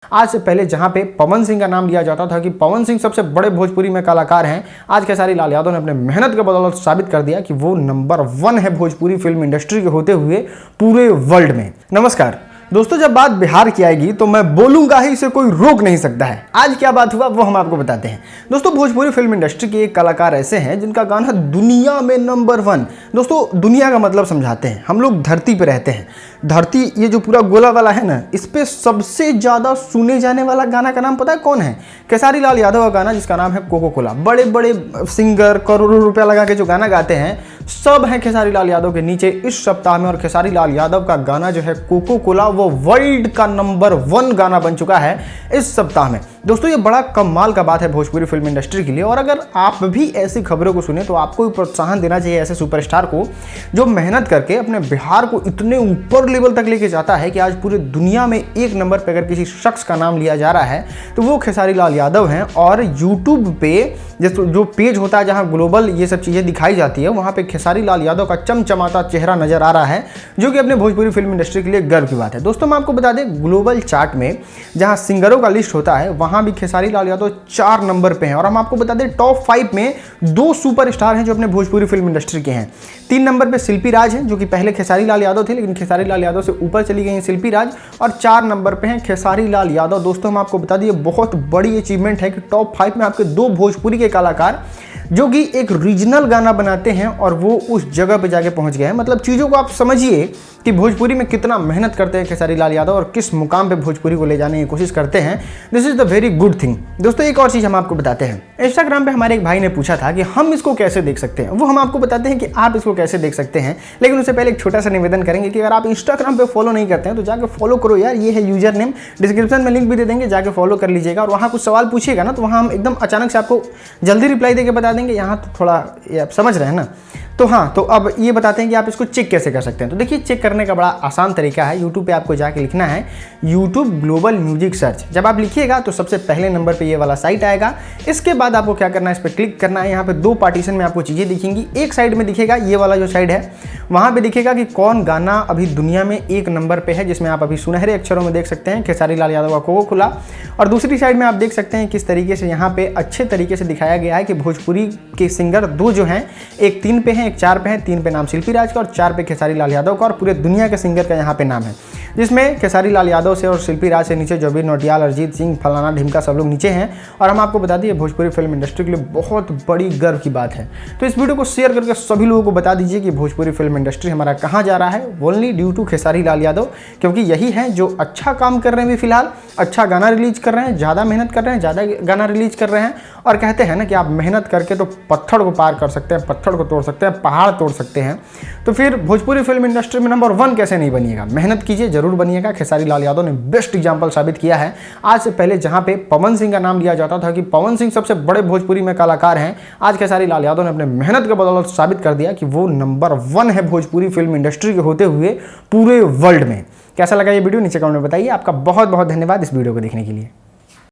आज से पहले जहां पे पवन सिंह का नाम लिया जाता था कि पवन सिंह सबसे बड़े भोजपुरी में कलाकार हैं, आज खेसारी लाल यादव ने अपने मेहनत के बदौलत साबित कर दिया कि वो नंबर 1 है भोजपुरी फिल्म इंडस्ट्री के होते हुए पूरे वर्ल्ड में। नमस्कार दोस्तों, जब बात बिहार की आएगी तो मैं बोलूंगा ही, इसे कोई रोक नहीं सकता है। आज क्या बात हुआ वो हम आपको बताते हैं। दोस्तों, भोजपुरी फिल्म इंडस्ट्री के एक कलाकार ऐसे हैं जिनका गाना दुनिया में नंबर 1। दोस्तों, दुनिया का मतलब समझाते हैं। हम लोग धरती पे रहते हैं। धरती ये जो पूरा गोला वाला है ना, इस पे सबसे ज्यादा सुने जाने वाला गाना का नाम पता है कौन है? खेसारी लाल यादव का गाना, जिसका नाम है कोको कोला। बड़े बड़े सिंगर करोड़ों रुपया लगा के जो गाना गाते हैं, सब हैं खेसारी लाल यादव के नीचे इस सप्ताह में। और खेसारी लाल यादव का गाना जो है कोको कोला, वो वर्ल्ड का नंबर 1 गाना बन चुका है इस सप्ताह में। दोस्तों, ये बड़ा कमाल का बात है भोजपुरी फिल्म इंडस्ट्री के लिए। और अगर आप भी ऐसी खबरों को सुने तो आपको भी प्रोत्साहन देना चाहिए ऐसे सुपरस्टार को, जो मेहनत करके अपने बिहार को इतने ऊपर लेवल तक लेके जाता है कि आज पूरे दुनिया में एक नंबर पे अगर किसी शख्स का नाम लिया जा रहा है तो वो खेसारी लाल यादव हैं। और यूट्यूब पे जो पेज होता है जहां ग्लोबल ये सब चीज़ें दिखाई जाती है, वहां पे खेसारी लाल यादव का चमचमाता चेहरा नजर आ रहा है, जो कि अपने भोजपुरी फिल्म इंडस्ट्री के लिए गर्व की बात है। दोस्तों, मैं आपको बता दें, ग्लोबल चार्ट में जहां सिंगरों का लिस्ट होता है वहां भी खेसारी लाल यादव 4 नंबर पे हैं। और हम आपको बता दें, टॉप 5 में 2 सुपरस्टार हैं जो अपने भोजपुरी फिल्म इंडस्ट्री के हैं। 3 नंबर पे शिल्पी राज हैं, जो कि पहले खेसारी लाल यादव थे, लेकिन खेसारी लाल यादव से ऊपर चली गई हैं शिल्पी राज। और 4 नंबर पे हैं खेसारी लाल यादव। दोस्तों, हम आपको बता दें, बहुत बड़ी अचीवमेंट है कि टॉप 5 में आपके 2 भोजपुरी के कलाकार जो कि एक रीजनल गाना बनाते हैं और वो उस जगह पे जाके पहुंच गए हैं। मतलब चीज़ों को आप समझिए कि भोजपुरी में कितना मेहनत करते हैं खेसारी लाल यादव और किस मुकाम पे भोजपुरी को ले जाने की कोशिश करते हैं। This is the very good thing. दोस्तों, एक और चीज़ हम आपको बताते हैं। इंस्टाग्राम पे हमारे एक भाई ने पूछा था कि हम इसको कैसे देख सकते हैं। वो हम आपको बताते हैं कि आप इसको कैसे देख सकते हैं, लेकिन उससे पहले एक छोटा सा निवेदन करेंगे कि अगर आप इंस्टाग्राम पे फॉलो नहीं करते हैं तो जाके फॉलो करो यार। ये है यूजर नेम, डिस्क्रिप्शन में लिंक भी दे देंगे, जाके फॉलो कर लीजिएगा। और वहाँ कुछ सवाल पूछिएगा ना तो वहाँ हम एकदम अचानक से आपको जल्दी रिप्लाई देके बता देंगे। यहाँ तो थोड़ा ये आप समझ रहे हैं ना। तो हाँ, तो अब ये बताते हैं कि आप इसको चेक कैसे कर सकते हैं। तो देखिए, चेक करने का बड़ा आसान तरीका है। यूट्यूब पे आपको जाके लिखना है यूट्यूब ग्लोबल म्यूजिक सर्च। जब आप लिखिएगा तो सबसे पहले नंबर पे ये वाला साइट आएगा। इसके बाद आपको क्या करना है, इस पर क्लिक करना है। यहाँ पे 2 पार्टीशन में आपको चीज़ें दिखेंगी। एक साइड में दिखेगा ये वाला जो साइड है, वहाँ पे दिखेगा कि कौन गाना अभी दुनिया में 1 नंबर पे है, जिसमें आप अभी सुनहरे अक्षरों में देख सकते हैं खेसारी लाल यादव का कोको कोला। और दूसरी साइड में आप देख सकते हैं किस तरीके से यहाँ पे अच्छे तरीके से दिखाया गया है कि भोजपुरी के सिंगर 2 जो हैं, एक 3 पे हैं, एक 4 पे हैं। 3 पे नाम शिल्पी राज का और 4 पे खेसारी लाल यादव का। और पूरे दुनिया के सिंगर का यहाँ पे नाम है, जिसमें खेसारी लाल यादव से और शिल्पी राज से नीचे जुबिन नौटियाल, अरिजीत सिंह, फलाना ढिमका सब लोग नीचे हैं। और हम आपको बता दें, भोजपुरी फिल्म इंडस्ट्री के लिए बहुत बड़ी गर्व की बात है। तो इस वीडियो को शेयर करके सभी लोगों को बता दीजिए कि भोजपुरी फिल्म इंडस्ट्री हमारा कहाँ जा रहा है, only due to Khesari Lal Yadav. क्योंकि यही है जो अच्छा काम कर रहे हैं भी फिलहाल, अच्छा गाना रिलीज कर रहे हैं, ज़्यादा मेहनत कर रहे हैं, ज़्यादा गाना रिलीज कर रहे हैं। और कहते हैं ना कि आप मेहनत करके तो पत्थर को पार कर सकते हैं, पत्थर को तोड़ सकते हैं, पहाड़ तोड़ सकते हैं। तो फिर भोजपुरी फिल्म इंडस्ट्री में नंबर 1 कैसे नहीं बनिएगा? मेहनत कीजिए, जरूर बनिएगा। खेसारी लाल यादव ने बेस्ट एग्जांपल साबित किया है। आज से पहले जहां पे पवन सिंह का नाम लिया जाता था कि पवन सिंह सबसे बड़े भोजपुरी में कलाकार हैं, आज खेसारी लाल यादव ने अपने मेहनत के बदौलत साबित कर दिया कि वो नंबर 1 है भोजपुरी फिल्म इंडस्ट्री के होते हुए पूरे वर्ल्ड में। कैसा लगा ये वीडियो, नीचे कमेंट में बताइए। आपका बहुत बहुत धन्यवाद इस वीडियो को देखने के लिए।